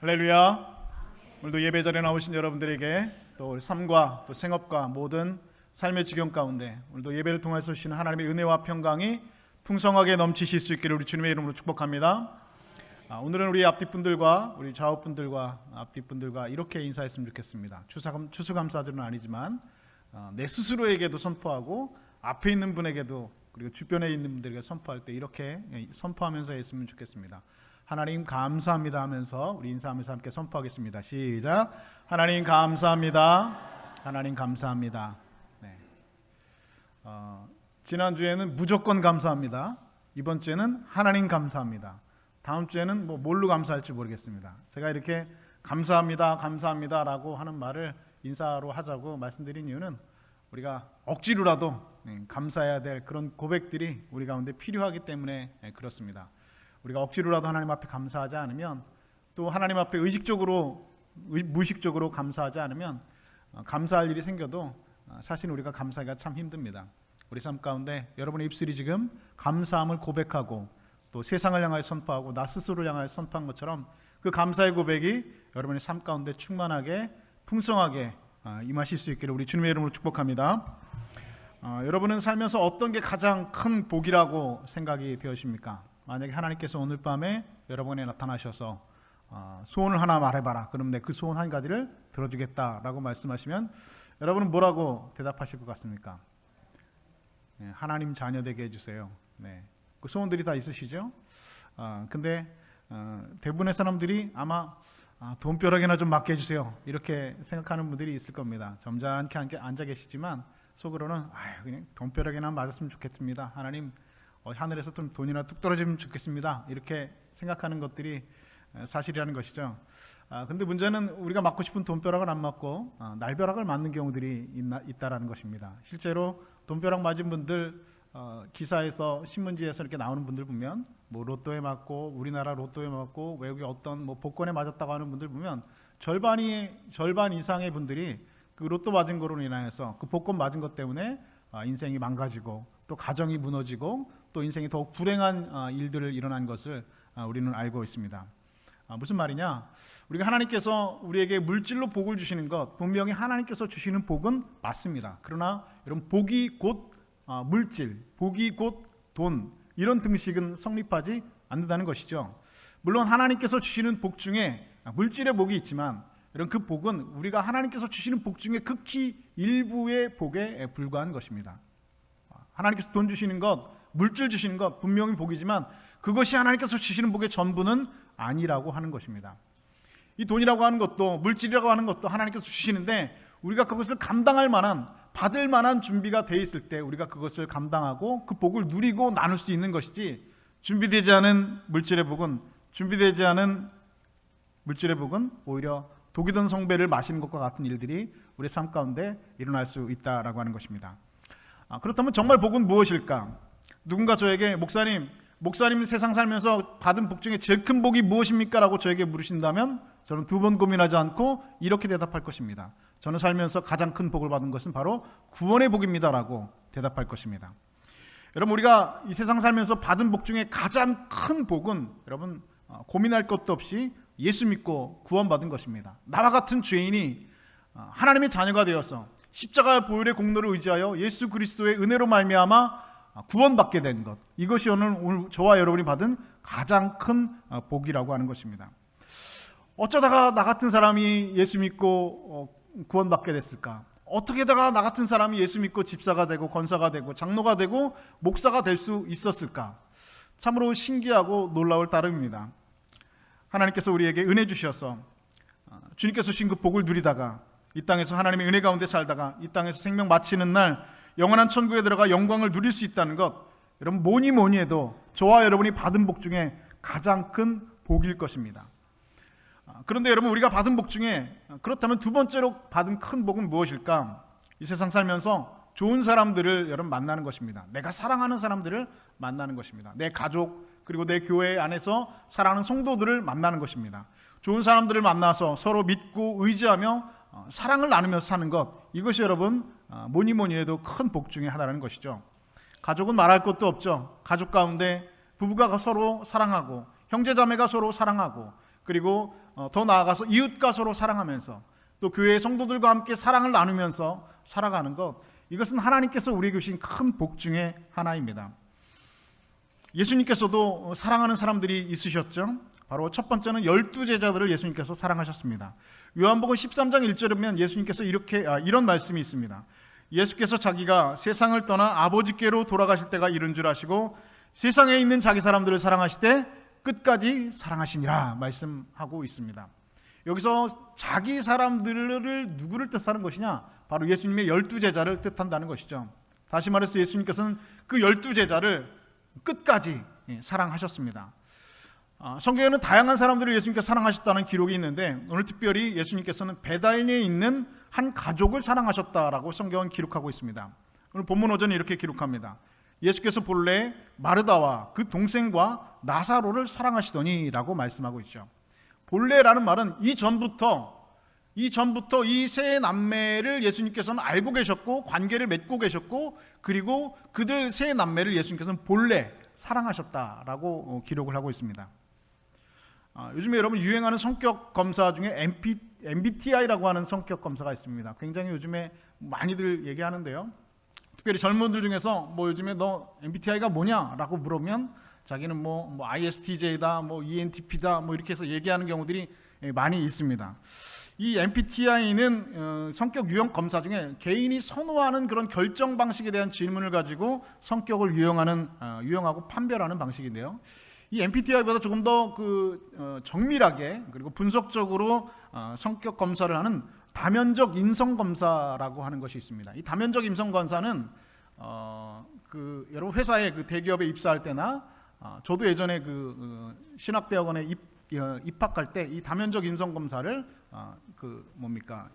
할렐루야. 오늘도 예배 자리에 나오신 여러분들에게 또 삶과 또 생업과 모든 삶의 지경 가운데 오늘도 예배를 통해서 주시는 하나님의 은혜와 평강이 풍성하게 넘치실 수 있기를 우리 주님의 이름으로 축복합니다. 오늘은 우리 앞뒷분들과 우리 좌우분들과 앞뒷분들과 이렇게 인사했으면 좋겠습니다. 추수감사들은 아니지만 내 스스로에게도 선포하고 앞에 있는 분에게도 그리고 주변에 있는 분들에게 선포할 때 이렇게 선포하면서 했으면 좋겠습니다. 하나님 감사합니다 하면서 우리 인사하면서 함께 선포하겠습니다. 시작. 하나님 감사합니다. 하나님 감사합니다. 네. 지난주에는 무조건 감사합니다. 이번 주에는 하나님 감사합니다. 다음 주에는 뭘로 감사할지 모르겠습니다. 제가 이렇게 감사합니다 감사합니다라고 하는 말을 인사로 하자고 말씀드린 이유는 우리가 억지로라도 감사해야 될 그런 고백들이 우리 가운데 필요하기 때문에 그렇습니다. 우리가 억지로라도 하나님 앞에 감사하지 않으면, 또 하나님 앞에 무의식적으로 감사하지 않으면 감사할 일이 생겨도 사실 우리가 감사하기가 참 힘듭니다. 우리 삶 가운데 여러분의 입술이 지금 감사함을 고백하고 또 세상을 향하여 선포하고 나 스스로를 향하여 선포한 것처럼 그 감사의 고백이 여러분의 삶 가운데 충만하게 풍성하게 임하실 수 있기를 우리 주님의 이름으로 축복합니다. 여러분은 살면서 어떤 게 가장 큰 복이라고 생각이 되십니까? 만약에 하나님께서 오늘 밤에 여러분에 나타나셔서 소원을 하나 말해봐라, 그럼 내 그 소원 한 가지를 들어주겠다라고 말씀하시면 여러분은 뭐라고 대답하실 것 같습니까? 하나님 자녀 되게 해주세요. 네. 그 소원들이 다 있으시죠? 근데 대부분의 사람들이 아마 돈벼락이나 좀 맞게 해주세요 이렇게 생각하는 분들이 있을 겁니다. 점잖게 앉아 계시지만 속으로는 그냥 돈벼락이나 맞았으면 좋겠습니다. 하나님 하늘에서 좀 돈이나 뚝 떨어지면 좋겠습니다 이렇게 생각하는 것들이 사실이라는 것이죠. 근데 문제는 우리가 맞고 싶은 돈벼락을 안 맞고 날벼락을 맞는 경우들이 있다라는 것입니다. 실제로 돈벼락 맞은 분들 기사에서 신문지에서 이렇게 나오는 분들 보면 로또에 맞고 우리나라 로또에 맞고 외국의 어떤 복권에 맞았다고 하는 분들 보면 절반 이상의 분들이 그 로또 맞은 거로 인하여서 그 복권 맞은 것 때문에 인생이 망가지고 또 가정이 무너지고 또 인생이 더욱 불행한 일들을 일어난 것을 우리는 알고 있습니다. 무슨 말이냐? 우리가 하나님께서 우리에게 물질로 복을 주시는 것, 분명히 하나님께서 주시는 복은 맞습니다. 그러나 여러분, 복이 곧 물질, 복이 곧 돈, 이런 등식은 성립하지 않는다는 것이죠. 물론 하나님께서 주시는 복 중에 물질의 복이 있지만 이런 그 복은 우리가 하나님께서 주시는 복 중에 극히 일부의 복에 불과한 것입니다. 하나님께서 돈 주시는 것, 물질 주시는 것 분명히 복이지만 그것이 하나님께서 주시는 복의 전부는 아니라고 하는 것입니다. 이 돈이라고 하는 것도 물질이라고 하는 것도 하나님께서 주시는데 우리가 그것을 감당할 만한, 받을 만한 준비가 돼 있을 때 우리가 그것을 감당하고 그 복을 누리고 나눌 수 있는 것이지, 준비되지 않은 물질의 복은 오히려 독이 든 성배를 마시는 것과 같은 일들이 우리 삶 가운데 일어날 수 있다라고 하는 것입니다. 그렇다면 정말 복은 무엇일까? 누군가 저에게 목사님 세상 살면서 받은 복 중에 제일 큰 복이 무엇입니까? 라고 저에게 물으신다면 저는 두 번 고민하지 않고 이렇게 대답할 것입니다. 저는 살면서 가장 큰 복을 받은 것은 바로 구원의 복입니다 라고 대답할 것입니다. 여러분, 우리가 이 세상 살면서 받은 복 중에 가장 큰 복은 여러분 고민할 것도 없이 예수 믿고 구원받은 것입니다. 나와 같은 죄인이 하나님의 자녀가 되어서 십자가 보혈의 공로를 의지하여 예수 그리스도의 은혜로 말미암아 구원받게 된 것, 이것이 오늘 저와 여러분이 받은 가장 큰 복이라고 하는 것입니다. 어쩌다가 나 같은 사람이 예수 믿고 구원받게 됐을까? 어떻게다가 나 같은 사람이 예수 믿고 집사가 되고 권사가 되고 장로가 되고 목사가 될 수 있었을까? 참으로 신기하고 놀라울 따름입니다. 하나님께서 우리에게 은혜 주셔서 주님께서 주신 그 복을 누리다가 이 땅에서 하나님의 은혜 가운데 살다가 이 땅에서 생명 마치는 날 영원한 천국에 들어가 영광을 누릴 수 있다는 것, 여러분 뭐니 해도 저와 여러분이 받은 복 중에 가장 큰 복일 것입니다. 그런데 여러분, 우리가 받은 복 중에 그렇다면 두 번째로 받은 큰 복은 무엇일까? 이 세상 살면서 좋은 사람들을 여러분 만나는 것입니다. 내가 사랑하는 사람들을 만나는 것입니다. 내 가족 그리고 내 교회 안에서 사랑하는 성도들을 만나는 것입니다. 좋은 사람들을 만나서 서로 믿고 의지하며 사랑을 나누면서 사는 것, 이것이 여러분 뭐니 해도 큰 복 중에 하나라는 것이죠. 가족은 말할 것도 없죠. 가족 가운데 부부가 서로 사랑하고 형제자매가 서로 사랑하고 그리고 더 나아가서 이웃과 서로 사랑하면서 또 교회 성도들과 함께 사랑을 나누면서 살아가는 것, 이것은 하나님께서 우리에게 주신 큰 복 중에 하나입니다. 예수님께서도 사랑하는 사람들이 있으셨죠. 바로 첫 번째는 12제자들을 예수님께서 사랑하셨습니다. 요한복음 13장 1절에 보면 예수님께서 이런 말씀이 있습니다. 예수께서 자기가 세상을 떠나 아버지께로 돌아가실 때가 이른 줄 아시고 세상에 있는 자기 사람들을 사랑하실 때 끝까지 사랑하시니라 말씀하고 있습니다. 여기서 자기 사람들을 누구를 뜻하는 것이냐? 바로 예수님의 12제자를 뜻한다는 것이죠. 다시 말해서 예수님께서는 그 12제자를 끝까지 사랑하셨습니다. 성경에는 다양한 사람들을 예수님께서 사랑하셨다는 기록이 있는데 오늘 특별히 예수님께서는 베다니에 있는 한 가족을 사랑하셨다라고 성경은 기록하고 있습니다. 오늘 본문 5절에 이렇게 기록합니다. 예수께서 본래 마르다와 그 동생과 나사로를 사랑하시더니라고 말씀하고 있죠. 본래라는 말은 이전부터 이 세 남매를 예수님께서는 알고 계셨고 관계를 맺고 계셨고 그리고 그들 세 남매를 예수님께서는 본래 사랑하셨다라고 기록을 하고 있습니다. 요즘에 여러분 유행하는 성격 검사 중에 MBTI라고 하는 성격 검사가 있습니다. 굉장히 요즘에 많이들 얘기하는데요. 특별히 젊은 분들 중에서 요즘에 너 MBTI가 뭐냐라고 물으면 자기는 뭐 ISTJ다, ENTP다, 이렇게 해서 얘기하는 경우들이 많이 있습니다. 이 MBTI는 성격 유형 검사 중에 개인이 선호하는 그런 결정 방식에 대한 질문을 가지고 성격을 유형하고 판별하는 방식인데요. 이 MBTI보다 조금 더 정밀하게 그리고 분석적으로 성격 검사를 하는 다면적 인성 검사라고 하는 것이 있습니다. 이 다면적 인성 검사는 여러분 회사에 대기업에 입사할 때나 저도 예전에 신학대학원에 입학할 때 이 다면적 인성 검사를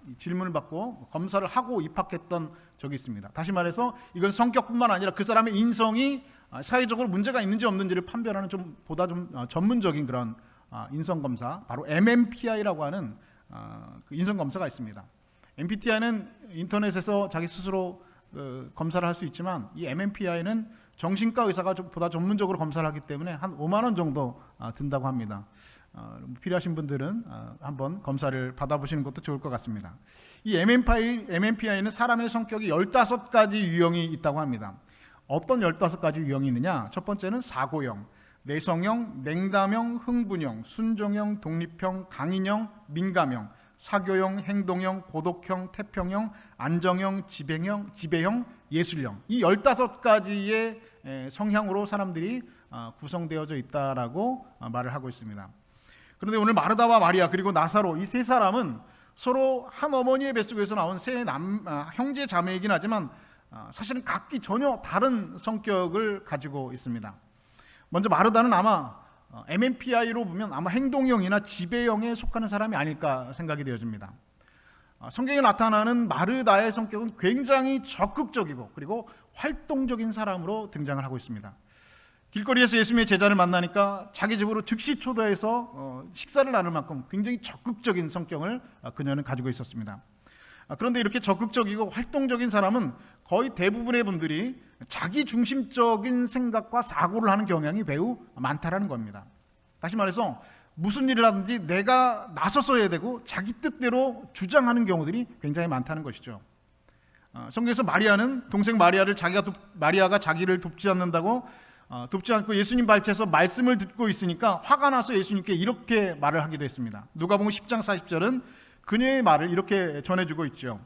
이 질문을 받고 검사를 하고 입학했던 적이 있습니다. 다시 말해서 이건 성격뿐만 아니라 그 사람의 인성이 사회적으로 문제가 있는지 없는지를 판별하는 보다 좀 전문적인 그런 인성 검사, 바로 MMPI라고 하는 그 인성 검사가 있습니다. MBTI는 인터넷에서 자기 스스로 검사를 할 수 있지만 이 MMPI는 정신과 의사가 보다 전문적으로 검사를 하기 때문에 한 5만 원 정도 든다고 합니다. 필요하신 분들은 한번 검사를 받아보시는 것도 좋을 것 같습니다. 이 MMPI는 사람의 성격이 15가지 유형이 있다고 합니다. 어떤 15가지 유형이 있느냐? 첫 번째는 사고형, 내성형, 냉담형, 흥분형, 순종형, 독립형, 강인형, 민감형, 사교형, 행동형, 고독형, 태평형, 안정형, 지배형, 예술형, 이 15가지의 성향으로 사람들이 구성되어져 있다라고 말을 하고 있습니다. 그런데 오늘 마르다와 마리아 그리고 나사로 이 세 사람은 서로 한 어머니의 뱃속에서 나온 세 형제 자매이긴 하지만 사실은 각기 전혀 다른 성격을 가지고 있습니다. 먼저 마르다는 아마 MMPI로 보면 아마 행동형이나 지배형에 속하는 사람이 아닐까 생각이 되어집니다. 성경에 나타나는 마르다의 성격은 굉장히 적극적이고 그리고 활동적인 사람으로 등장을 하고 있습니다. 길거리에서 예수님의 제자를 만나니까 자기 집으로 즉시 초대해서 식사를 나눌 만큼 굉장히 적극적인 성격을 그녀는 가지고 있었습니다. 그런데 이렇게 적극적이고 활동적인 사람은 거의 대부분의 분들이 자기 중심적인 생각과 사고를 하는 경향이 매우 많다라는 겁니다. 다시 말해서 무슨 일을 하든지 내가 나서서 해야 되고 자기 뜻대로 주장하는 경우들이 굉장히 많다는 것이죠. 성경에서 마리아는 동생 마리아가 자기를 돕지 않고 예수님 발치에서 말씀을 듣고 있으니까 화가 나서 예수님께 이렇게 말을 하기도 했습니다. 누가복음 10장 40절은 그녀의 말을 이렇게 전해주고 있죠.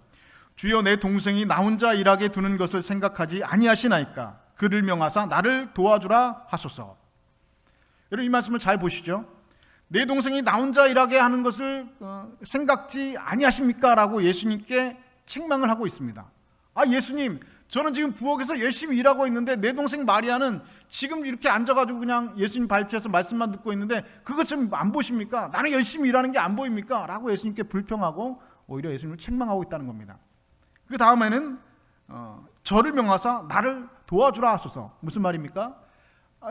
주여, 내 동생이 나 혼자 일하게 두는 것을 생각하지 아니하시나이까? 그를 명하사 나를 도와주라 하소서. 여러분, 이 말씀을 잘 보시죠. 내 동생이 나 혼자 일하게 하는 것을 생각지 아니하십니까? 라고 예수님께 책망을 하고 있습니다. 예수님, 저는 지금 부엌에서 열심히 일하고 있는데 내 동생 마리아는 지금 이렇게 앉아가지고 그냥 예수님 발치에서 말씀만 듣고 있는데 그것 좀 안 보십니까? 나는 열심히 일하는 게 안 보입니까? 라고 예수님께 불평하고 오히려 예수님을 책망하고 있다는 겁니다. 그 다음에는 저를 명하사 나를 도와주라 하소서. 무슨 말입니까?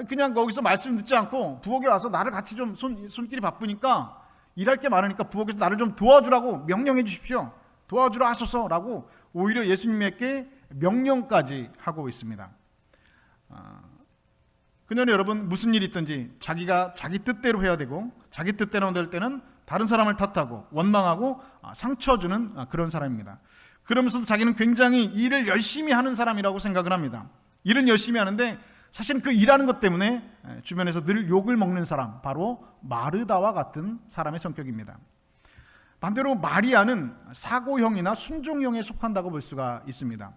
그냥 거기서 말씀 듣지 않고 부엌에 와서 나를 같이 좀 손길이 바쁘니까 일할 게 많으니까 부엌에서 나를 좀 도와주라고 명령해 주십시오. 도와주라 하소서라고 오히려 예수님에게 명령까지 하고 있습니다. 그녀는 여러분 무슨 일이 있든지 자기가 자기 뜻대로 해야 되고 자기 뜻대로 될 때는 다른 사람을 탓하고 원망하고 상처 주는 그런 사람입니다. 그러면서도 자기는 굉장히 일을 열심히 하는 사람이라고 생각을 합니다. 일은 열심히 하는데 사실 그 일하는 것 때문에 주변에서 늘 욕을 먹는 사람, 바로 마르다와 같은 사람의 성격입니다. 반대로 마리아는 사고형이나 순종형에 속한다고 볼 수가 있습니다.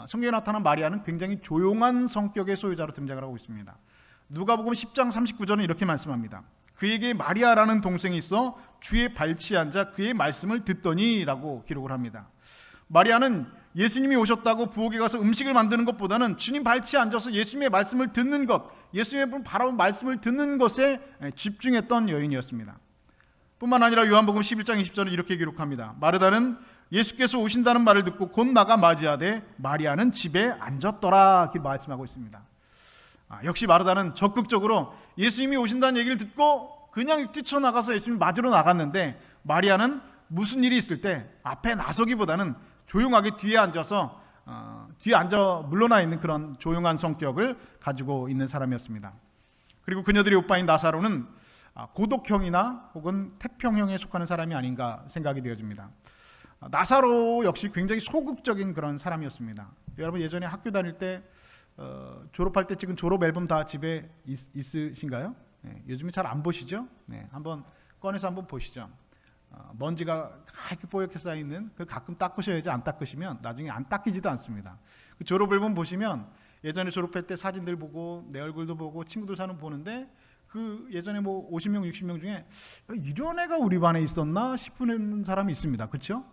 성경에 나타난 마리아는 굉장히 조용한 성격의 소유자로 등장을 하고 있습니다. 누가복음 10장 39절은 이렇게 말씀합니다. 그에게 마리아라는 동생이 있어 주의 발치에 앉아 그의 말씀을 듣더니 라고 기록을 합니다. 마리아는 예수님이 오셨다고 부엌에 가서 음식을 만드는 것보다는 주님 발치에 앉아서 예수님의 말씀을 듣는 것, 예수님의 바로 말씀을 듣는 것에 집중했던 여인이었습니다. 뿐만 아니라 요한복음 11장 20절은 이렇게 기록합니다. 마르다는 예수께서 오신다는 말을 듣고 곧 나가 맞이하되 마리아는 집에 앉았더라 이렇게 말씀하고 있습니다. 역시 마르다는 적극적으로 예수님이 오신다는 얘기를 듣고 그냥 뛰쳐나가서 예수님 맞으러 나갔는데, 마리아는 무슨 일이 있을 때 앞에 나서기보다는 조용하게 뒤에 앉아 물러나 있는 그런 조용한 성격을 가지고 있는 사람이었습니다. 그리고 그녀들의 오빠인 나사로는 고독형이나 혹은 태평형에 속하는 사람이 아닌가 생각이 되어집니다. 나사로 역시 굉장히 소극적인 그런 사람이었습니다. 여러분 예전에 학교 다닐 때 졸업할 때 찍은 졸업 앨범 다 집에 있으신가요? 네, 요즘에 잘 안 보시죠? 네, 한번 꺼내서 한번 보시죠. 먼지가 하얗게 뽀얗게 쌓여있는 그 가끔 닦으셔야지, 안 닦으시면 나중에 안 닦이지도 않습니다. 그 졸업 앨범 보시면 예전에 졸업할 때 사진들 보고 내 얼굴도 보고 친구들 사진 보는데, 그 예전에 뭐 50명 60명 중에 이런 애가 우리 반에 있었나 싶은 사람이 있습니다. 그렇죠?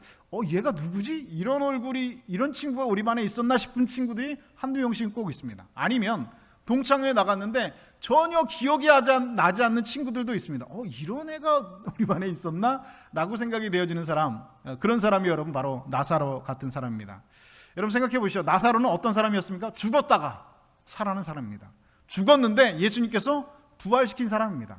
얘가 누구지? 이런 얼굴이, 이런 친구가 우리 반에 있었나 싶은 친구들이 한두 명씩은 꼭 있습니다. 아니면 동창회에 나갔는데 전혀 기억이 나지 않는 친구들도 있습니다. 이런 애가 우리 반에 있었나? 라고 생각이 되어지는 사람, 그런 사람이 여러분 바로 나사로 같은 사람입니다. 여러분 생각해 보시죠. 나사로는 어떤 사람이었습니까? 죽었다가 살아난 사람입니다. 죽었는데 예수님께서 부활시킨 사람입니다.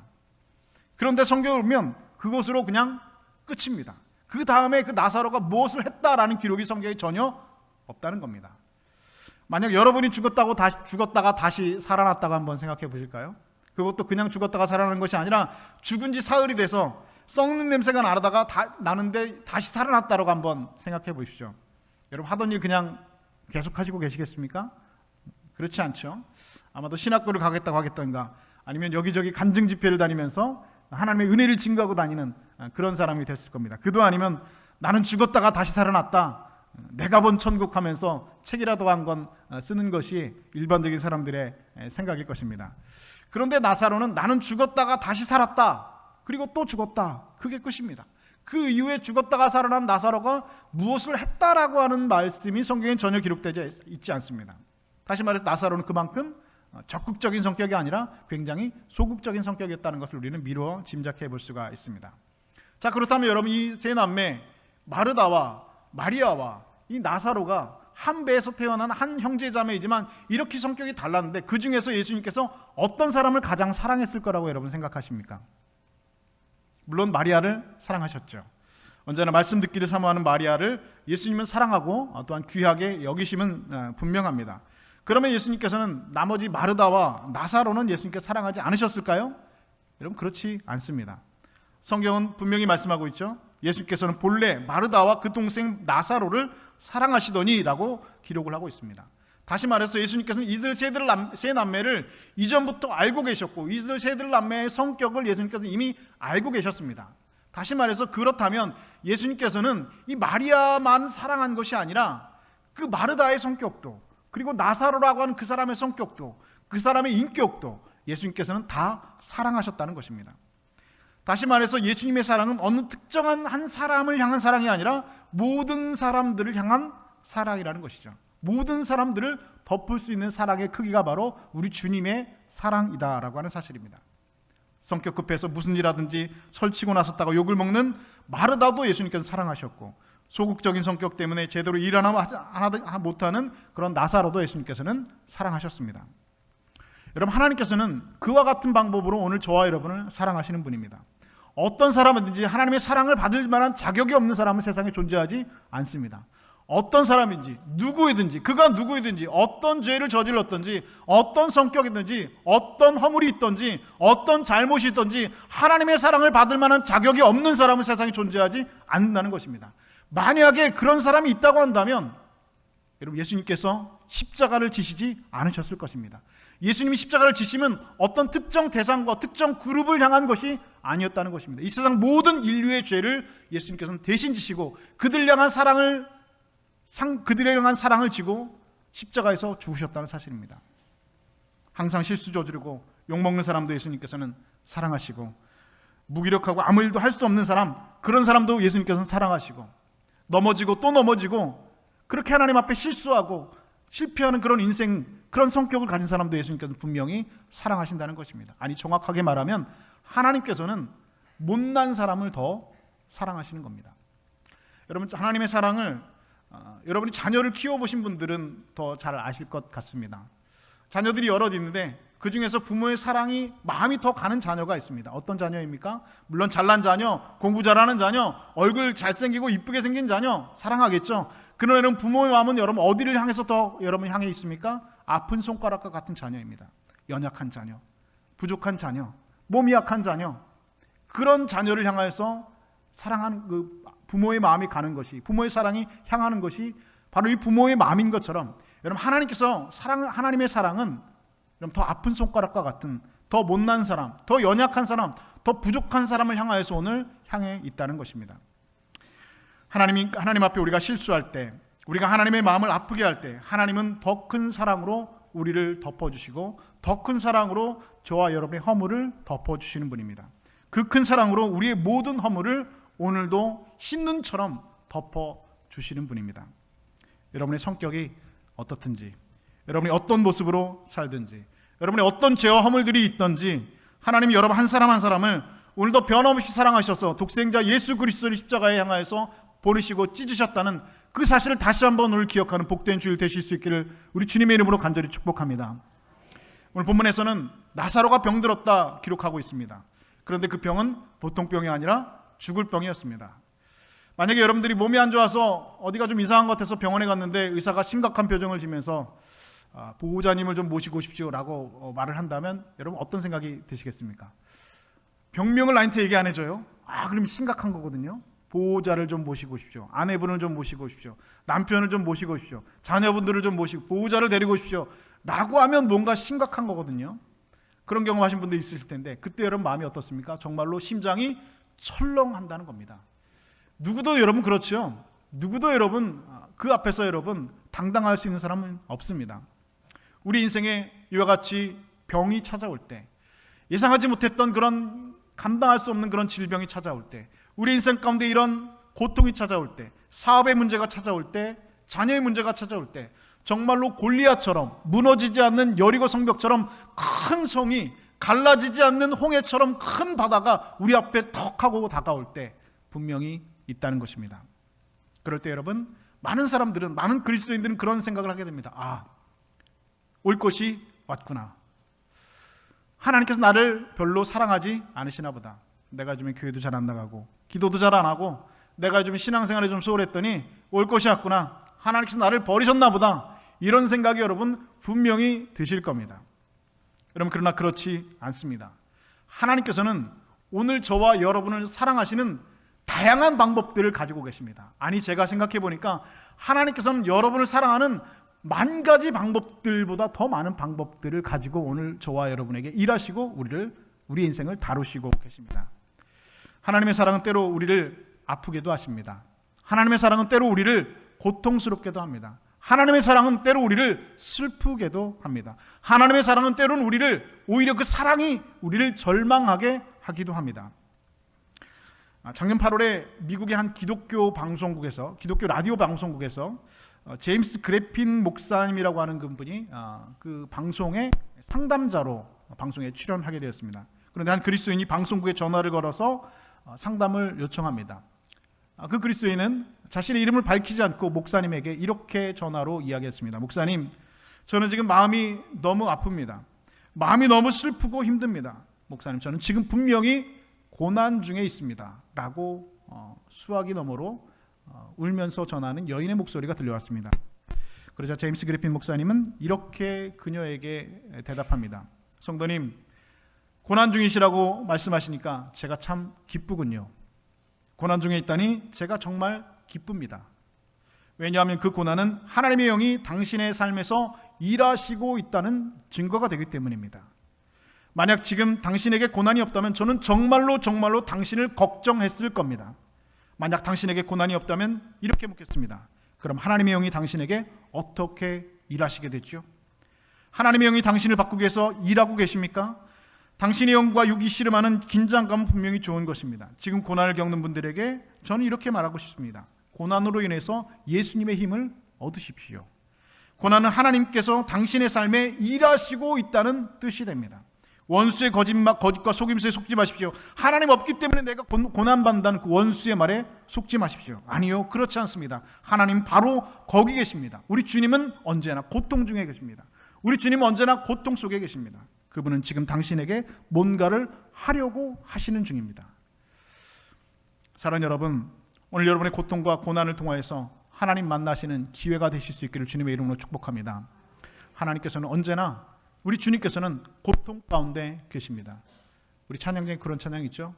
그런데 성경을 보면 그것으로 그냥 끝입니다. 그 다음에 그 나사로가 무엇을 했다라는 기록이 성경에 전혀 없다는 겁니다. 만약 여러분이 죽었다가 다시 살아났다고 한번 생각해 보실까요? 그것도 그냥 죽었다가 살아나는 것이 아니라 죽은 지 사흘이 돼서 썩는 냄새가 나는데 다시 살아났다고 한번 생각해 보십시오. 여러분 하던 일 그냥 계속 하시고 계시겠습니까? 그렇지 않죠. 아마도 신학교를 가겠다고 하겠던가, 아니면 여기저기 간증 집회를 다니면서 하나님의 은혜를 증거하고 다니는 그런 사람이 됐을 겁니다. 그도 아니면 나는 죽었다가 다시 살아났다, 내가 본 천국 하면서 책이라도 한 권 쓰는 것이 일반적인 사람들의 생각일 것입니다. 그런데 나사로는 나는 죽었다가 다시 살았다, 그리고 또 죽었다, 그게 끝입니다. 그 이후에 죽었다가 살아난 나사로가 무엇을 했다라고 하는 말씀이 성경에 전혀 기록되지 있지 않습니다. 다시 말해서 나사로는 그만큼 적극적인 성격이 아니라 굉장히 소극적인 성격이었다는 것을 우리는 미루어 짐작해 볼 수가 있습니다. 자, 그렇다면 여러분 이 세 남매 마르다와 마리아와 이 나사로가 한 배에서 태어난 한 형제자매이지만 이렇게 성격이 달랐는데, 그 중에서 예수님께서 어떤 사람을 가장 사랑했을 거라고 여러분 생각하십니까? 물론 마리아를 사랑하셨죠. 언제나 말씀 듣기를 사모하는 마리아를 예수님은 사랑하고 또한 귀하게 여기심은 분명합니다. 그러면 예수님께서는 나머지 마르다와 나사로는 예수님께서 사랑하지 않으셨을까요? 여러분 그렇지 않습니다. 성경은 분명히 말씀하고 있죠. 예수님께서는 본래 마르다와 그 동생 나사로를 사랑하시더니 라고 기록을 하고 있습니다. 다시 말해서 예수님께서는 이들 세 남매를 이전부터 알고 계셨고, 이들 세 남매의 성격을 예수님께서는 이미 알고 계셨습니다. 다시 말해서 그렇다면 예수님께서는 이 마리아만 사랑한 것이 아니라 그 마르다의 성격도, 그리고 나사로라고 하는 그 사람의 성격도, 그 사람의 인격도 예수님께서는 다 사랑하셨다는 것입니다. 다시 말해서 예수님의 사랑은 어느 특정한 한 사람을 향한 사랑이 아니라 모든 사람들을 향한 사랑이라는 것이죠. 모든 사람들을 덮을 수 있는 사랑의 크기가 바로 우리 주님의 사랑이다라고 하는 사실입니다. 성격 급해서 무슨 일 하든지 설치고 나섰다가 욕을 먹는 마르다도 예수님께서 사랑하셨고, 소극적인 성격 때문에 제대로 일 하나 못하는 그런 나사로도 예수님께서는 사랑하셨습니다. 여러분 하나님께서는 그와 같은 방법으로 오늘 저와 여러분을 사랑하시는 분입니다. 어떤 사람이든지 하나님의 사랑을 받을 만한 자격이 없는 사람은 세상에 존재하지 않습니다. 어떤 사람인지, 누구이든지, 그가 누구이든지, 어떤 죄를 저질렀든지, 어떤 성격이든지, 어떤 허물이 있든지, 어떤 잘못이 있든지 하나님의 사랑을 받을 만한 자격이 없는 사람은 세상에 존재하지 않는다는 것입니다. 만약에 그런 사람이 있다고 한다면 여러분, 예수님께서 십자가를 지시지 않으셨을 것입니다. 예수님이 십자가를 지시면 어떤 특정 대상과 특정 그룹을 향한 것이 아니었다는 것입니다. 이 세상 모든 인류의 죄를 예수님께서는 대신 지시고 그들을 향한 사랑을 지고 십자가에서 죽으셨다는 사실입니다. 항상 실수 저지르고 욕먹는 사람도 예수님께서는 사랑하시고, 무기력하고 아무 일도 할 수 없는 사람, 그런 사람도 예수님께서는 사랑하시고, 넘어지고 또 넘어지고 그렇게 하나님 앞에 실수하고 실패하는 그런 인생, 그런 성격을 가진 사람도 예수님께서는 분명히 사랑하신다는 것입니다. 아니, 정확하게 말하면 하나님께서는 못난 사람을 더 사랑하시는 겁니다. 여러분, 하나님의 사랑을 여러분이 자녀를 키워보신 분들은 더 잘 아실 것 같습니다. 자녀들이 여럿 있는데 그 중에서 부모의 사랑이 마음이 더 가는 자녀가 있습니다. 어떤 자녀입니까? 물론 잘난 자녀, 공부 잘하는 자녀, 얼굴 잘생기고 이쁘게 생긴 자녀 사랑하겠죠. 그러나 부모의 마음은 여러분 어디를 향해서 더 여러분 향해 있습니까? 아픈 손가락과 같은 자녀입니다. 연약한 자녀, 부족한 자녀, 몸이 약한 자녀, 그런 자녀를 향해서 사랑하는 그 부모의 마음이 가는 것이, 부모의 사랑이 향하는 것이 바로 이 부모의 마음인 것처럼, 여러분 하나님의 사랑은 여러분 더 아픈 손가락과 같은, 더 못난 사람, 더 연약한 사람, 더 부족한 사람을 향하여서 오늘 향해 있다는 것입니다. 하나님 앞에 우리가 실수할 때, 우리가 하나님의 마음을 아프게 할 때, 하나님은 더 큰 사랑으로 우리를 덮어주시고 더 큰 사랑으로 저와 여러분의 허물을 덮어주시는 분입니다. 그 큰 사랑으로 우리의 모든 허물을 오늘도 흰눈처럼 덮어주시는 분입니다. 여러분의 성격이 어떻든지, 여러분이 어떤 모습으로 살든지, 여러분의 어떤 죄와 허물들이 있든지 하나님이 여러분 한 사람 한 사람을 오늘도 변함없이 사랑하셔서 독생자 예수 그리스도를 십자가에 향하여서 보내시고 찢으셨다는 그 사실을 다시 한번 오늘 기억하는 복된 주일 되실 수 있기를 우리 주님의 이름으로 간절히 축복합니다. 오늘 본문에서는 나사로가 병들었다 기록하고 있습니다. 그런데 그 병은 보통 병이 아니라 죽을 병이었습니다. 만약에 여러분들이 몸이 안 좋아서 어디가 좀 이상한 것 같아서 병원에 갔는데 의사가 심각한 표정을 지면서 보호자님을 좀 모시고 오십시오라고 말을 한다면 여러분 어떤 생각이 드시겠습니까? 병명을 나한테 얘기 안 해줘요? 그럼 심각한 거거든요. 보호자를 좀 모시고 오십시오. 아내분을 좀 모시고 오십시오. 남편을 좀 모시고 오십시오. 자녀분들을 좀 모시고 보호자를 데리고 오십시오 라고 하면 뭔가 심각한 거거든요. 그런 경험하신 분들 있으실 텐데 그때 여러분 마음이 어떻습니까? 정말로 심장이 철렁한다는 겁니다. 누구도 여러분 그렇죠. 누구도 여러분 그 앞에서 여러분 당당할 수 있는 사람은 없습니다. 우리 인생에 이와 같이 병이 찾아올 때, 예상하지 못했던 그런 감당할 수 없는 그런 질병이 찾아올 때, 우리 인생 가운데 이런 고통이 찾아올 때, 사업의 문제가 찾아올 때, 자녀의 문제가 찾아올 때, 정말로 골리앗처럼 무너지지 않는 여리고 성벽처럼 큰 성이, 갈라지지 않는 홍해처럼 큰 바다가 우리 앞에 턱 하고 다가올 때 분명히 있다는 것입니다. 그럴 때 여러분, 많은 사람들은, 많은 그리스도인들은 그런 생각을 하게 됩니다. 올 것이 왔구나. 하나님께서 나를 별로 사랑하지 않으시나 보다. 내가 요즘에 교회도 잘 안 나가고 기도도 잘 안 하고 내가 요즘 신앙생활에 좀 소홀했더니 올 것이 왔구나. 하나님께서 나를 버리셨나 보다. 이런 생각이 여러분 분명히 드실 겁니다. 여러분, 그러나 그렇지 않습니다. 하나님께서는 오늘 저와 여러분을 사랑하시는 다양한 방법들을 가지고 계십니다. 아니, 제가 생각해 보니까 하나님께서는 여러분을 사랑하는 만 가지 방법들보다 더 많은 방법들을 가지고 오늘 저와 여러분에게 일하시고 우리 인생을 다루시고 계십니다. 하나님의 사랑은 때로 우리를 아프게도 하십니다. 하나님의 사랑은 때로 우리를 고통스럽게도 합니다. 하나님의 사랑은 때로 우리를 슬프게도 합니다. 하나님의 사랑은 때로는 우리를, 오히려 그 사랑이 우리를 절망하게 하기도 합니다. 작년 8월에 미국의 한 기독교 라디오 방송국에서 제임스 그래핀 목사님이라고 하는 그분이 그 방송의 상담자로 방송에 출연하게 되었습니다. 그런데 한 그리스도인이 방송국에 전화를 걸어서 상담을 요청합니다. 그 그리스도인은 자신의 이름을 밝히지 않고 목사님에게 이렇게 전화로 이야기했습니다. 목사님, 저는 지금 마음이 너무 아픕니다. 마음이 너무 슬프고 힘듭니다. 목사님, 저는 지금 분명히 고난 중에 있습니다 라고 수화기 너머로 울면서 전하는 여인의 목소리가 들려왔습니다. 그러자 제임스 그리핀 목사님은 이렇게 그녀에게 대답합니다. 성도님, 고난 중이시라고 말씀하시니까 제가 참 기쁘군요. 고난 중에 있다니 제가 정말 기쁩니다. 왜냐하면 그 고난은 하나님의 영이 당신의 삶에서 일하시고 있다는 증거가 되기 때문입니다. 만약 지금 당신에게 고난이 없다면 저는 정말로 당신을 걱정했을 겁니다. 만약 당신에게 고난이 없다면 이렇게 묻겠습니다. 그럼 하나님의 영이 당신에게 어떻게 일하시게 되죠? 하나님의 영이 당신을 바꾸기 위해서 일하고 계십니까? 당신의 영과 육이 씨름하는 긴장감은 분명히 좋은 것입니다. 지금 고난을 겪는 분들에게 저는 이렇게 말하고 싶습니다. 고난으로 인해서 예수님의 힘을 얻으십시오. 고난은 하나님께서 당신의 삶에 일하시고 있다는 뜻이 됩니다. 원수의 거짓과 속임수에 속지 마십시오. 하나님 없기 때문에 내가 고난받는다는 그 원수의 말에 속지 마십시오. 아니요, 그렇지 않습니다. 하나님 바로 거기 계십니다. 우리 주님은 언제나 고통 중에 계십니다. 우리 주님은 언제나 고통 속에 계십니다. 그분은 지금 당신에게 뭔가를 하려고 하시는 중입니다. 사랑하는 여러분, 오늘 여러분의 고통과 고난을 통하여서 하나님 만나시는 기회가 되실 수 있기를 주님의 이름으로 축복합니다. 하나님께서는 언제나, 우리 주님께서는 고통 가운데 계십니다. 우리 찬양 중에 그런 찬양이 있죠.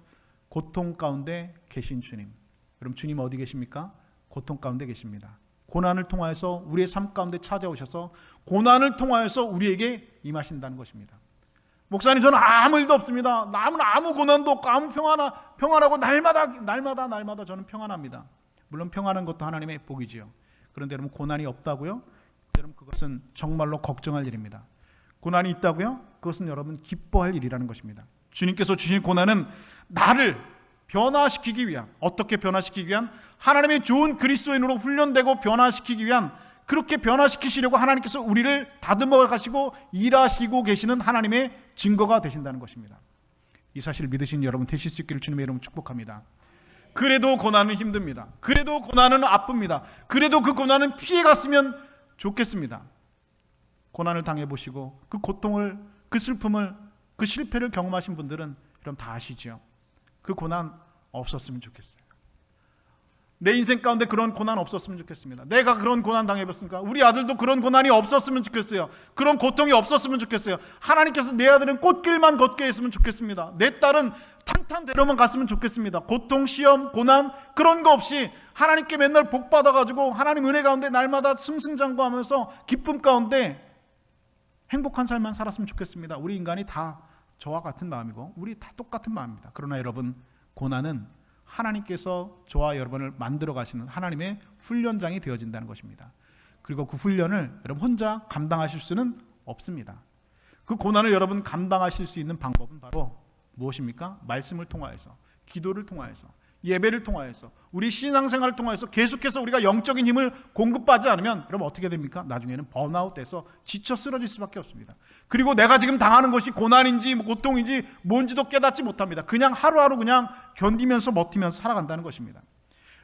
고통 가운데 계신 주님. 여러분, 주님 어디 계십니까? 고통 가운데 계십니다. 고난을 통하여서 우리의 삶 가운데 찾아오셔서 고난을 통하여서 우리에게 임하신다는 것입니다. 목사님, 저는 아무 일도 없습니다. 남은 아무 고난도 없고 아무 평안하고 날마다 저는 평안합니다. 물론 평안한 것도 하나님의 복이지요. 그런데 여러분, 고난이 없다고요? 여러분, 그것은 정말로 걱정할 일입니다. 고난이 있다고요? 그것은 여러분 기뻐할 일이라는 것입니다. 주님께서 주신 고난은 나를 변화시키기 위한, 어떻게 변화시키기 위한? 하나님의 좋은 그리스도인으로 훈련되고 변화시키기 위한, 그렇게 변화시키시려고 하나님께서 우리를 다듬어 가시고 일하시고 계시는 하나님의 증거가 되신다는 것입니다. 이 사실을 믿으신 여러분 되실 수 있기를 주님의 이름으로 축복합니다. 그래도 고난은 힘듭니다. 그래도 고난은 아픕니다. 그래도 그 고난은 피해갔으면 좋겠습니다. 고난을 당해보시고 그 고통을, 그 슬픔을, 그 실패를 경험하신 분들은 그럼 다 아시죠. 그 고난 없었으면 좋겠어요. 내 인생 가운데 그런 고난 없었으면 좋겠습니다. 내가 그런 고난 당해봤습니까? 우리 아들도 그런 고난이 없었으면 좋겠어요. 그런 고통이 없었으면 좋겠어요. 하나님께서 내 아들은 꽃길만 걷게 했으면 좋겠습니다. 내 딸은 탄탄대로만 갔으면 좋겠습니다. 고통, 시험, 고난 그런 거 없이 하나님께 맨날 복 받아가지고 하나님 은혜 가운데 날마다 승승장구하면서 기쁨 가운데 행복한 삶만 살았으면 좋겠습니다. 우리 인간이 다 저와 같은 마음이고 우리 다 똑같은 마음입니다. 그러나 여러분, 고난은 하나님께서 저와 여러분을 만들어 가시는 하나님의 훈련장이 되어진다는 것입니다. 그리고 그 훈련을 여러분 혼자 감당하실 수는 없습니다. 그 고난을 여러분 감당하실 수 있는 방법은 바로 무엇입니까? 말씀을 통하여서, 기도를 통하여서, 예배를 통하여서, 우리 신앙생활을 통하여서 계속해서 우리가 영적인 힘을 공급받지 않으면 여러분 어떻게 됩니까? 나중에는 번아웃돼서 지쳐 쓰러질 수밖에 없습니다. 그리고 내가 지금 당하는 것이 고난인지 고통인지 뭔지도 깨닫지 못합니다. 그냥 하루하루 그냥 견디면서 버티면서 살아간다는 것입니다.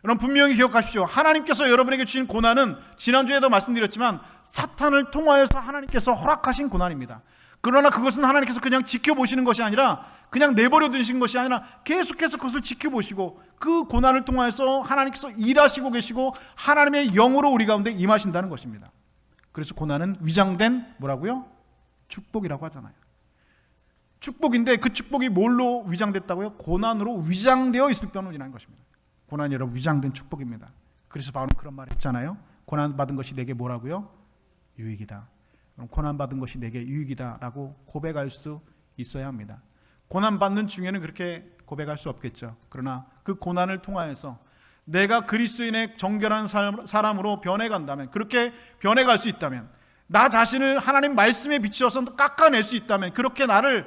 여러분, 분명히 기억하십시오. 하나님께서 여러분에게 주신 고난은 지난주에도 말씀드렸지만 사탄을 통하여서 하나님께서 허락하신 고난입니다. 그러나 그것은 하나님께서 그냥 지켜보시는 것이 아니라, 그냥 내버려 두신 것이 아니라 계속해서 그것을 지켜보시고 그 고난을 통해서 하나님께서 일하시고 계시고 하나님의 영으로 우리 가운데 임하신다는 것입니다. 그래서 고난은 위장된 뭐라고요? 축복이라고 하잖아요. 축복인데 그 축복이 뭘로 위장됐다고요? 고난으로 위장되어 있을 때문이라는 것입니다. 고난이 여러분 위장된 축복입니다. 그래서 바울은 그런 말을 했잖아요. 고난받은 것이 내게 뭐라고요? 유익이다. 고난받은 것이 내게 유익이다라고 고백할 수 있어야 합니다. 고난받는 중에는 그렇게 고백할 수 없겠죠. 그러나 그 고난을 통하여서 내가 그리스도인의 정결한 사람으로 변해간다면, 그렇게 변해갈 수 있다면, 나 자신을 하나님 말씀에 비추어서 깎아낼 수 있다면, 그렇게 나를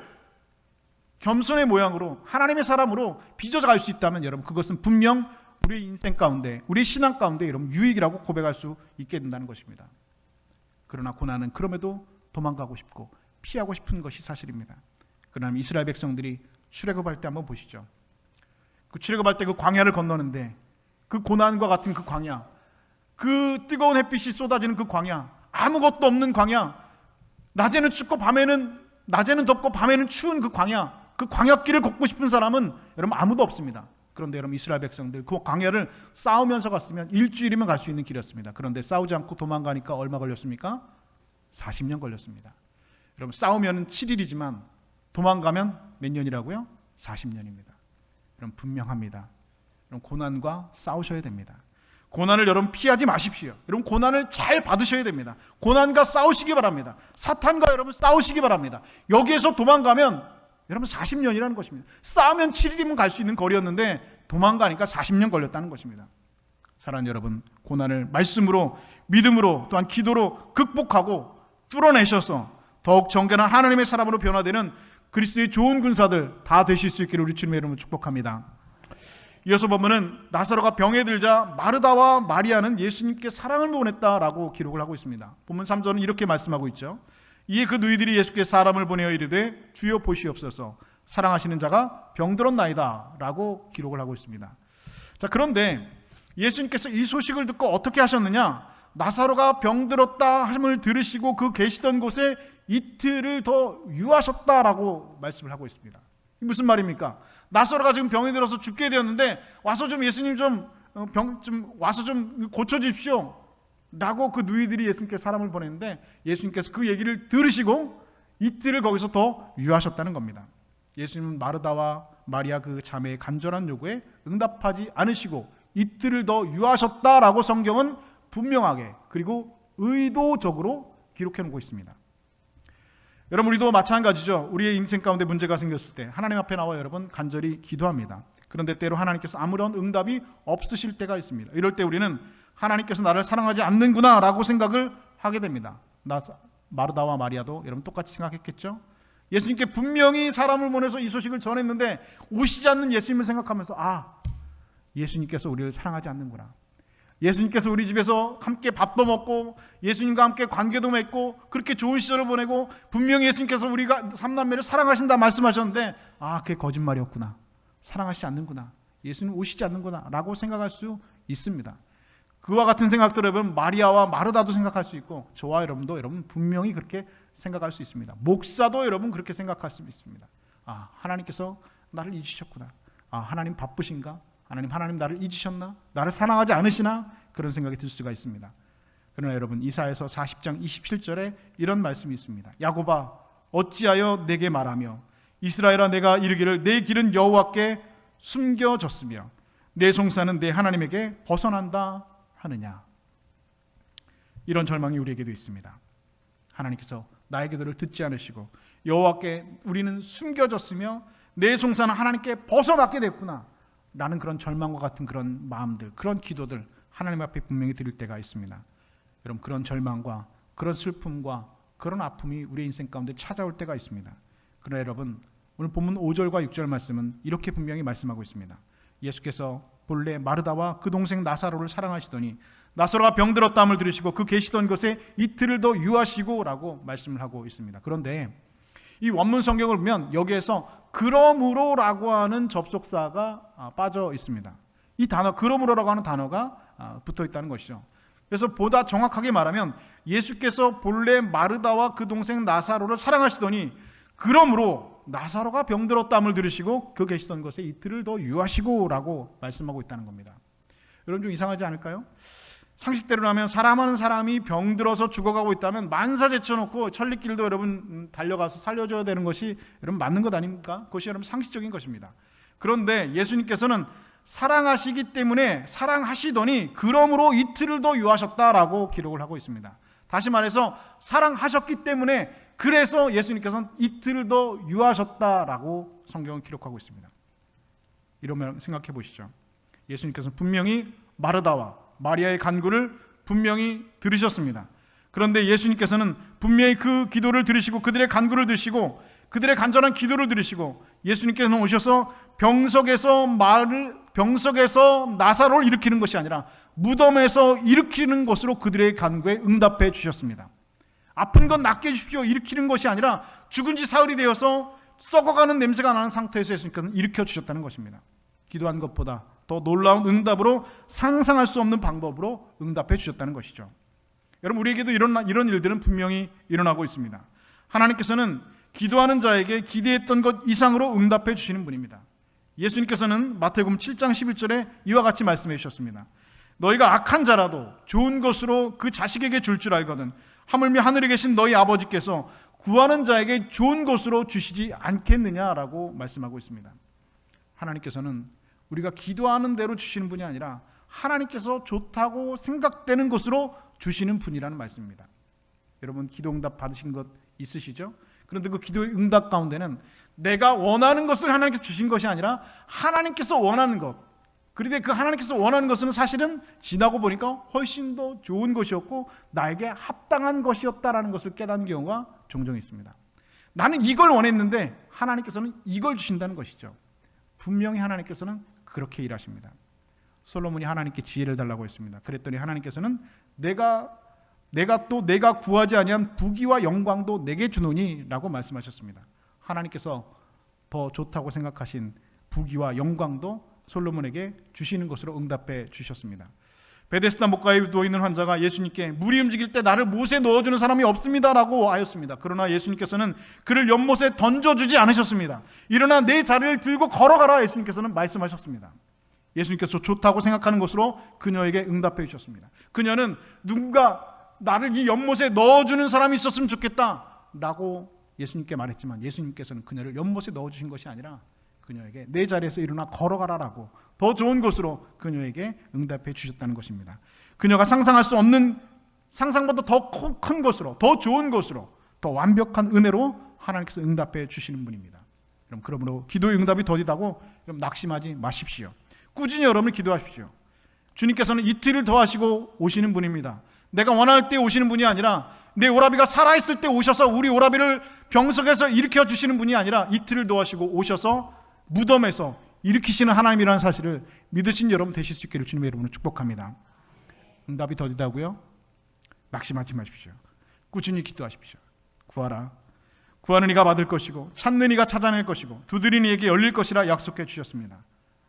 겸손의 모양으로 하나님의 사람으로 빚어갈 수 있다면 여러분, 그것은 분명 우리 인생 가운데, 우리 신앙 가운데 여러분 유익이라고 고백할 수 있게 된다는 것입니다. 그러나 고난은 그럼에도 도망가고 싶고 피하고 싶은 것이 사실입니다. 그러나 이스라엘 백성들이 출애굽할 때 한번 보시죠. 그 출애굽할 때 그 광야를 건너는데 그 고난과 같은 그 광야, 그 뜨거운 햇빛이 쏟아지는 그 광야, 아무것도 없는 광야, 낮에는 춥고 낮에는 덥고 밤에는 추운 그 광야길을 걷고 싶은 사람은 여러분 아무도 없습니다. 그런데 여러분 이스라엘 백성들 그 광야를 싸우면서 갔으면 일주일이면 갈 수 있는 길이었습니다. 그런데 싸우지 않고 도망가니까 얼마 걸렸습니까? 40년 걸렸습니다. 여러분 싸우면 7일이지만 도망가면 몇 년이라고요? 40년입니다. 여러분 분명합니다. 여러분 고난과 싸우셔야 됩니다. 고난을 여러분 피하지 마십시오. 여러분 고난을 잘 받으셔야 됩니다. 고난과 싸우시기 바랍니다. 사탄과 여러분 싸우시기 바랍니다. 여기에서 도망가면 여러분 40년이라는 것입니다. 싸우면 7일이면 갈 수 있는 거리였는데 도망가니까 40년 걸렸다는 것입니다. 사랑하는 여러분, 고난을 말씀으로, 믿음으로, 또한 기도로 극복하고 뚫어내셔서 더욱 정결한 하나님의 사람으로 변화되는 그리스도의 좋은 군사들 다 되실 수 있기를 우리 주님의 이름으로 축복합니다. 이어서 보면은 나사로가 병에 들자 마르다와 마리아는 예수님께 사랑을 보냈다라고 기록을 하고 있습니다. 본문 3절은 이렇게 말씀하고 있죠. 이에 그 누이들이 예수께 사람을 보내어 이르되 주여 보시옵소서 사랑하시는 자가 병들었나이다 라고 기록을 하고 있습니다. 자, 그런데 예수님께서 이 소식을 듣고 어떻게 하셨느냐? 나사로가 병들었다 함을 들으시고 그 계시던 곳에 이틀을 더 유하셨다라고 말씀을 하고 있습니다. 무슨 말입니까? 나사로가 지금 병이 들어서 죽게 되었는데 와서 좀 예수님 와서 좀 고쳐주십시오 라고 그 누이들이 예수님께 사람을 보냈는데 예수님께서 그 얘기를 들으시고 이틀을 거기서 더 유하셨다는 겁니다. 예수님은 마르다와 마리아 그 자매의 간절한 요구에 응답하지 않으시고 이틀을 더 유하셨다라고 성경은 분명하게 그리고 의도적으로 기록해 놓고 있습니다. 여러분 우리도 마찬가지죠. 우리의 인생 가운데 문제가 생겼을 때 하나님 앞에 나와 여러분 간절히 기도합니다. 그런데 때로 하나님께서 아무런 응답이 없으실 때가 있습니다. 이럴 때 우리는 하나님께서 나를 사랑하지 않는구나 라고 생각을 하게 됩니다. 마르다와 마리아도 여러분 똑같이 생각했겠죠? 예수님께 분명히 사람을 보내서 이 소식을 전했는데 오시지 않는 예수님을 생각하면서 예수님께서 우리를 사랑하지 않는구나. 예수님께서 우리 집에서 함께 밥도 먹고 예수님과 함께 관계도 맺고 그렇게 좋은 시절을 보내고 분명히 예수님께서 우리가 삼남매를 사랑하신다 말씀하셨는데 그게 거짓말이었구나. 사랑하시지 않는구나. 예수님 오시지 않는구나 라고 생각할 수 있습니다. 그와 같은 생각들을 여러분 마리아와 마르다도 생각할 수 있고 저와 여러분도 여러분 분명히 그렇게 생각할 수 있습니다. 목사도 여러분 그렇게 생각할 수 있습니다. 하나님께서 나를 잊으셨구나. 하나님 바쁘신가? 하나님 나를 잊으셨나? 나를 사랑하지 않으시나? 그런 생각이 들 수가 있습니다. 그러나 여러분 이사야서 40장 27절에 이런 말씀이 있습니다. 야곱아 어찌하여 내게 말하며 이스라엘아 내가 이르기를 내 길은 여호와께 숨겨졌으며 내 송사는 내 하나님에게 벗어난다 하느냐. 이런 절망이 우리에게도 있습니다. 하나님께서 나의 기도를 듣지 않으시고 여호와께 우리는 숨겨졌으며 내 송사는 하나님께 벗어나게 됐구나 라는 그런 절망과 같은 그런 마음들, 그런 기도들 하나님 앞에 분명히 드릴 때가 있습니다. 여러분 그런 절망과 그런 슬픔과 그런 아픔이 우리의 인생 가운데 찾아올 때가 있습니다. 그러나 여러분 오늘 본문 5절과 6절 말씀은 이렇게 분명히 말씀하고 있습니다. 예수께서 본래 마르다와 그 동생 나사로를 사랑하시더니 나사로가 병들었다함을 들으시고 그 계시던 곳에 이틀을 더 유하시고 라고 말씀을 하고 있습니다. 그런데 이 원문 성경을 보면 여기에서 그러므로라고 하는 접속사가 빠져 있습니다. 이 단어 그러므로라고 하는 단어가 붙어 있다는 것이죠. 그래서 보다 정확하게 말하면 예수께서 본래 마르다와 그 동생 나사로를 사랑하시더니 그러므로 나사로가 병들었다함을 들으시고 그 계시던 곳에 이틀을 더 유하시고 라고 말씀하고 있다는 겁니다. 여러분 좀 이상하지 않을까요? 상식대로라면 사람하는 사람이 병들어서 죽어가고 있다면 만사 제쳐놓고 천리길도 여러분 달려가서 살려줘야 되는 것이 여러분 맞는 것 아닙니까? 그것이 여러분 상식적인 것입니다. 그런데 예수님께서는 사랑하시기 때문에 사랑하시더니 그러므로 이틀을 더 유하셨다라고 기록을 하고 있습니다. 다시 말해서 사랑하셨기 때문에 그래서 예수님께서는 이틀을 더 유하셨다라고 성경은 기록하고 있습니다. 이러면 생각해 보시죠. 예수님께서는 분명히 마르다와 마리아의 간구를 분명히 들으셨습니다. 그런데 예수님께서는 분명히 그 기도를 들으시고 그들의 간구를 들으시고 그들의 간절한 기도를 들으시고 예수님께서는 오셔서 병석에서 나사로를 일으키는 것이 아니라 무덤에서 일으키는 것으로 그들의 간구에 응답해 주셨습니다. 아픈 건 낫게 해주십시오 일으키는 것이 아니라 죽은 지 사흘이 되어서 썩어가는 냄새가 나는 상태에서 예수님께서는 일으켜 주셨다는 것입니다. 기도한 것보다 더 놀라운 응답으로 상상할 수 없는 방법으로 응답해 주셨다는 것이죠. 여러분 우리에게도 이런 일들은 분명히 일어나고 있습니다. 하나님께서는 기도하는 자에게 기대했던 것 이상으로 응답해 주시는 분입니다. 예수님께서는 마태복음 7장 11절에 이와 같이 말씀해 주셨습니다. 너희가 악한 자라도 좋은 것으로 그 자식에게 줄 줄 알거든 하물며 하늘에 계신 너희 아버지께서 구하는 자에게 좋은 것으로 주시지 않겠느냐라고 말씀하고 있습니다. 하나님께서는 우리가 기도하는 대로 주시는 분이 아니라 하나님께서 좋다고 생각되는 것으로 주시는 분이라는 말씀입니다. 여러분 기도 응답 받으신 것 있으시죠? 그런데 그 기도의 응답 가운데는 내가 원하는 것을 하나님께서 주신 것이 아니라 하나님께서 원하는 것, 그런데 그 하나님께서 원하는 것은 사실은 지나고 보니까 훨씬 더 좋은 것이었고 나에게 합당한 것이었다라는 것을 깨닫는 경우가 종종 있습니다. 나는 이걸 원했는데 하나님께서는 이걸 주신다는 것이죠. 분명히 하나님께서는 그렇게 일하십니다. 솔로몬이 하나님께 지혜를 달라고 했습니다. 그랬더니 하나님께서는 내가 구하지 아니한 부귀와 영광도 내게 주노니 라고 말씀하셨습니다. 하나님께서 더 좋다고 생각하신 부귀와 영광도 솔로몬에게 주시는 것으로 응답해 주셨습니다. 베데스다 목가에 누워 있는 환자가 예수님께 물이 움직일 때 나를 못에 넣어주는 사람이 없습니다라고 하였습니다. 그러나 예수님께서는 그를 연못에 던져주지 않으셨습니다. 일어나 내 자리를 들고 걸어가라 예수님께서는 말씀하셨습니다. 예수님께서 좋다고 생각하는 것으로 그녀에게 응답해 주셨습니다. 그녀는 누군가 나를 이 연못에 넣어주는 사람이 있었으면 좋겠다라고 예수님께 말했지만 예수님께서는 그녀를 연못에 넣어주신 것이 아니라 그녀에게 내 자리에서 일어나 걸어가라라고 더 좋은 것으로 그녀에게 응답해 주셨다는 것입니다. 그녀가 상상할 수 없는 상상보다 더 큰 것으로, 더 좋은 것으로, 더 완벽한 은혜로 하나님께서 응답해 주시는 분입니다. 그러므로 기도의 응답이 더디다고 낙심하지 마십시오. 꾸준히 여러분이 기도하십시오. 주님께서는 이틀을 더 하시고 오시는 분입니다. 내가 원할 때 오시는 분이 아니라 내 오라비가 살아있을 때 오셔서 우리 오라비를 병석에서 일으켜 주시는 분이 아니라 이틀을 더 하시고 오셔서 무덤에서 일으키시는 하나님이라는 사실을 믿으신 여러분 되실 수 있기를 주님의 이름으로 축복합니다. 응답이 더디다고요? 낙심하지 마십시오. 꾸준히 기도하십시오. 구하라. 구하는 이가 받을 것이고 찾는 이가 찾아낼 것이고 두드리는 이에게 열릴 것이라 약속해 주셨습니다.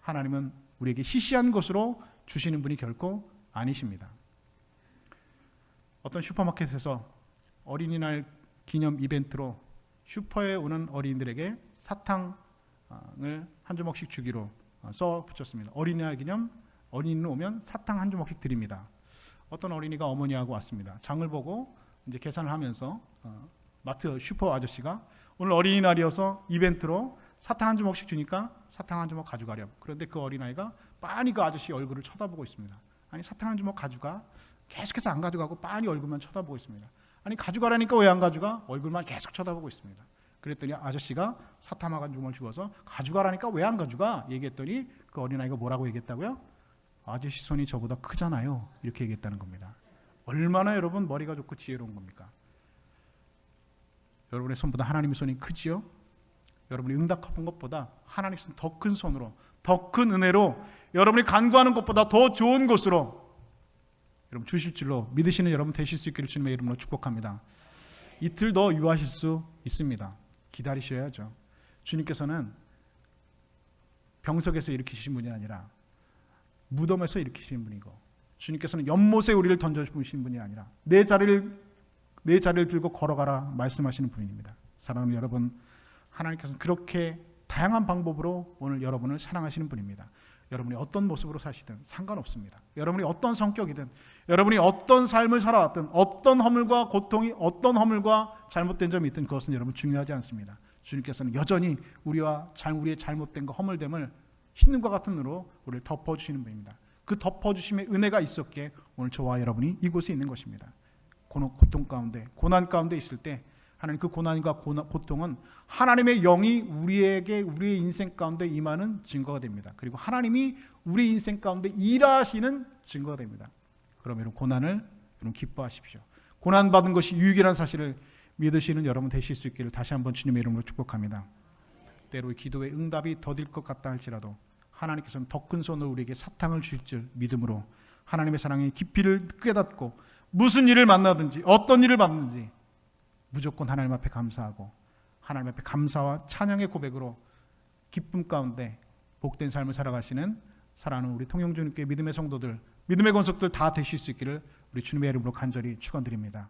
하나님은 우리에게 시시한 것으로 주시는 분이 결코 아니십니다. 어떤 슈퍼마켓에서 어린이날 기념 이벤트로 슈퍼에 오는 어린이들에게 사탕을 한 주먹씩 주기로 써 붙였습니다. 어린이날 기념 어린이는 오면 사탕 한 주먹씩 드립니다. 어떤 어린이가 어머니하고 왔습니다. 장을 보고 이제 계산을 하면서 마트 슈퍼 아저씨가 오늘 어린이날이어서 이벤트로 사탕 한 주먹씩 주니까 사탕 한 주먹 가져가렴. 그런데 그 어린아이가 빤히 그 아저씨 얼굴을 쳐다보고 있습니다. 아니 사탕 한 주먹 가져가? 계속해서 안 가져가고 빤히 얼굴만 쳐다보고 있습니다. 아니 가져가라니까 왜 안 가져가? 얼굴만 계속 쳐다보고 있습니다. 그랬더니 아저씨가 사탕 한 주먹을 주어서 가져가라니까 왜 안 가져가? 얘기했더니 그 어린아이가 뭐라고 얘기했다고요? 아저씨 손이 저보다 크잖아요. 이렇게 얘기했다는 겁니다. 얼마나 여러분 머리가 좋고 지혜로운 겁니까? 여러분의 손보다 하나님의 손이 크지요? 여러분이 응답한 것보다 하나님의 손 더 큰 손으로 더 큰 은혜로 여러분이 간구하는 것보다 더 좋은 것으로 여러분 주실 줄로 믿으시는 여러분 되실 수 있기를 주님의 이름으로 축복합니다. 이틀 더 유하실 수 있습니다. 기다리셔야죠. 주님께서는 병석에서 일으키신 분이 아니라 무덤에서 일으키신 분이고 주님께서는 연못에 우리를 던져주신 분이 아니라 내 자리를 들고 걸어가라 말씀하시는 분입니다. 사랑하는 여러분, 하나님께서는 그렇게 다양한 방법으로 오늘 여러분을 사랑하시는 분입니다. 여러분이 어떤 모습으로 사시든 상관없습니다. 여러분이 어떤 성격이든 여러분이 어떤 삶을 살아왔든 어떤 허물과 고통이 어떤 허물과 잘못된 점이 있든 그것은 여러분 중요하지 않습니다. 주님께서는 여전히 우리의 잘못된 거 허물됨을 흰눈과 같은 눈으로 우리를 덮어주시는 분입니다. 그 덮어주심의 은혜가 있었기에 오늘 저와 여러분이 이곳에 있는 것입니다. 고통 가운데 고난 가운데 있을 때 하나님 그 고난과 고통은 하나님의 영이 우리의 인생 가운데 임하는 증거가 됩니다. 그리고 하나님이 우리 인생 가운데 일하시는 증거가 됩니다. 그럼 여러분 고난을 여러분 기뻐하십시오. 고난받은 것이 유익이라는 사실을 믿으시는 여러분 되실 수 있기를 다시 한번 주님의 이름으로 축복합니다. 때로 기도의 응답이 더딜 것 같다 할지라도 하나님께서는 더 큰 손으로 우리에게 사탕을 주실 줄 믿음으로 하나님의 사랑의 깊이를 깨닫고 무슨 일을 만나든지 어떤 일을 받든지 무조건 하나님 앞에 감사하고 하나님 앞에 감사와 찬양의 고백으로 기쁨 가운데 복된 삶을 살아가시는 사랑하는 우리 통영주님께 믿음의 성도들, 믿음의 권속들 다 되실 수 있기를 우리 주님의 이름으로 간절히 축원드립니다.